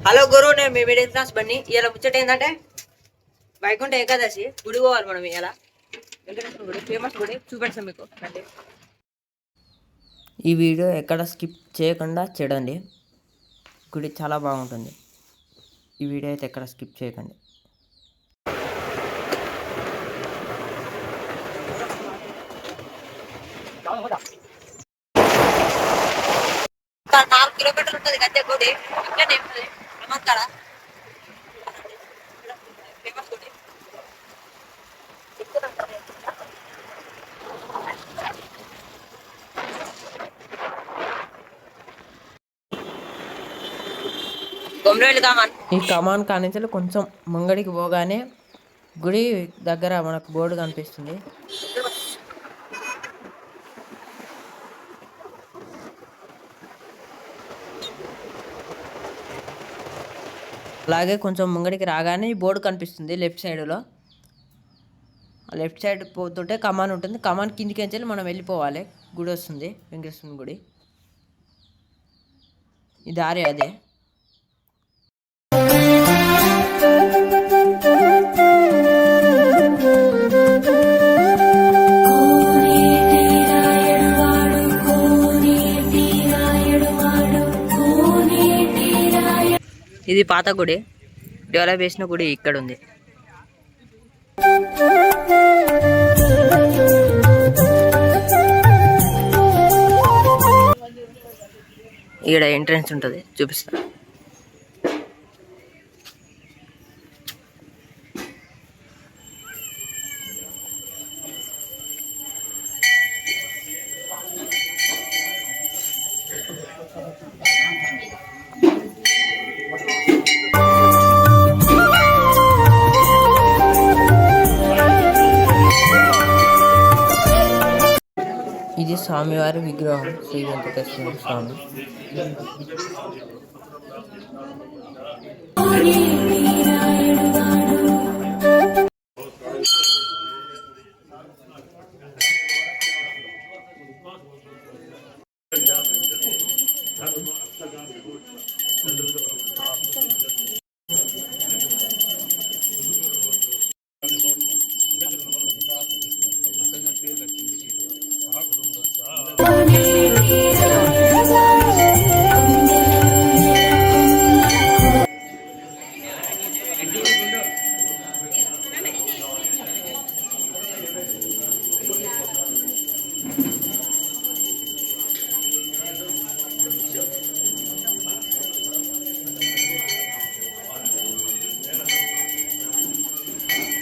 Hello గురు, నేను మీ middle class బండి. ఇలా ముచ్చట ఏంటంటే వైకుంఠ ఏకాదశి గుడి పోవాలి మనం. ఇలా వెంకటేశ్వర గుడి, ఫేమస్ గుడి చూపెడతాం మీకు. అంటే ఈ వీడియో ఎక్కడ స్కిప్ చేయకుండా చూడండి, గుడి చాలా బాగుంటుంది. ఈ వీడియో అయితే ఎక్కడ స్కిప్ చేయకండి. 4 కిలోమీటర్లు ఉంటుంది గద్దె గుడి. ఇక్కడనే ఉంటుంది ఏమంటారా, ఫేమస్ గుడి. కొమరవెల్లి కమాన్. ఈ కమాన్ కానించి కొంచెం ముంగడికి పోగానే గుడి దగ్గర మనకు బోర్డు కనిపిస్తుంది. అలాగే కొంచెం ముంగడికి రాగానే ఈ బోర్డు కనిపిస్తుంది లెఫ్ట్ సైడ్లో. లెఫ్ట్ సైడ్ పోతుంటే కమాన్ ఉంటుంది. కమాన్ కిందికి వెళ్ళి మనం వెళ్ళిపోవాలి. గుడి వస్తుంది, వెంకటేశ్వర గుడి. ఈ దారి అదే. ఇది పాత గుడి, డెవలప్ చేసిన గుడి ఇక్కడ ఉంది. ఇక్కడ ఎంట్రన్స్ ఉంటుంది, చూపిస్తా. ఇది స్వామివారి విగ్రహం, శ్రీ వెంకటేశ్వర స్వామి.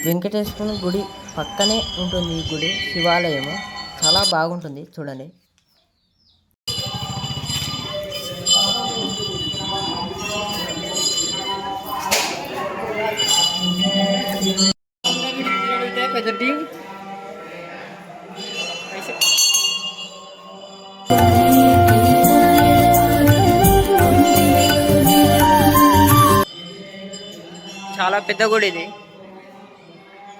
వెంకటేశ్వర గుడి పక్కనే ఉంటుంది ఈ గుడి, శివాలయము. చాలా బాగుంటుంది, చూడండి. చాలా పెద్ద గుడి ఇది,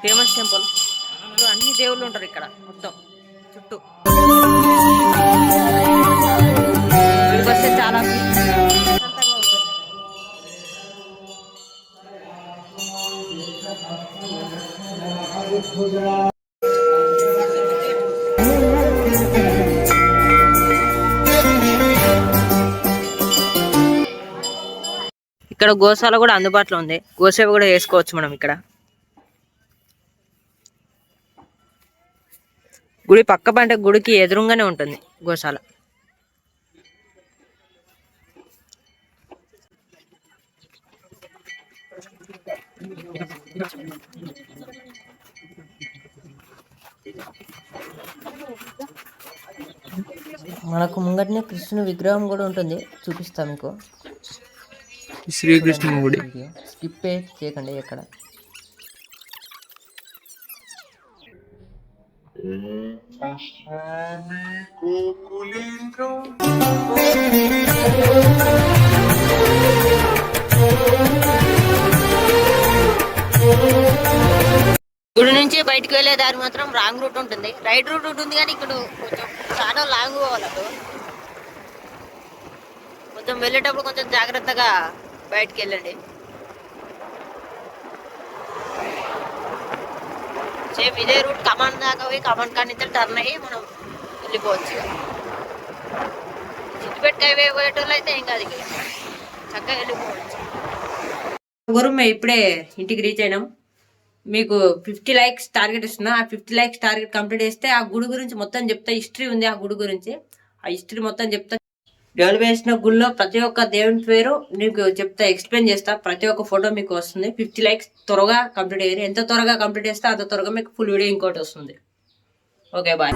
ఫేమస్ టెంపుల్. అన్ని దేవుళ్ళు ఉంటారు ఇక్కడ మొత్తం చుట్టూ. వస్తే చాలా ఇక్కడ గోశాల కూడా అందుబాటులో ఉంది. గోసేవ కూడా వేసుకోవచ్చు మనం ఇక్కడ. గుడి పక్క పంట, గుడికి ఎదురుగానే ఉంటుంది గోశాల. మనకు ముంగటనే కృష్ణుని విగ్రహం కూడా ఉంటుంది, చూపిస్తా మీకు. శ్రీకృష్ణ గుడి. స్కిప్ చేయకండి ఎక్కడ. గుడి నుంచి బయటకు వెళ్ళే దారి మాత్రం రాంగ్ రూట్ ఉంటుంది. రైట్ రూట్ ఉంటుంది కానీ ఇక్కడ కొంచెం చాలా లాంగ్ పోవాలి. కొంచెం వెళ్ళేటప్పుడు కొంచెం జాగ్రత్తగా బయటికి వెళ్ళండి. సేమ్ ఇదే రూట్ కమాన్ దాకా పోయి కమాన్ కాడి నుంచి టర్న్ అయ్యి మనం వెళ్ళిపోవచ్చు. సిద్దిపేట హైవే పోయేటోళ్ళు అయితే ఏం కాదు, ఇక చక్కగా వెళ్ళిపోవచ్చు. మేము ఇప్పుడే ఇంటికి రీచ్ అయినాం. మీకు 50 లైక్స్ టార్గెట్ ఇస్తున్నా. ఆ 50 లైక్స్ టార్గెట్ కంప్లీట్ చేస్తే ఆ గుడి గురించి మొత్తం చెప్తా. హిస్టరీ ఉంది ఆ గుడి గురించి, ఆ హిస్టరీ మొత్తం చెప్తా. డెవలప్ చేసిన గుడిలో ప్రతి ఒక్క దేవుని పేరు నీకు చెప్తా, ఎక్స్ప్లెయిన్ చేస్తా. ప్రతి ఒక్క ఫోటో మీకు వస్తుంది. 50 లైక్స్ త్వరగా కంప్లీట్ అయ్యారు. ఎంత త్వరగా కంప్లీట్ చేస్తే అంత త్వరగా మీకు ఫుల్ వీడియో ఇంకోటి వస్తుంది. Okay bye.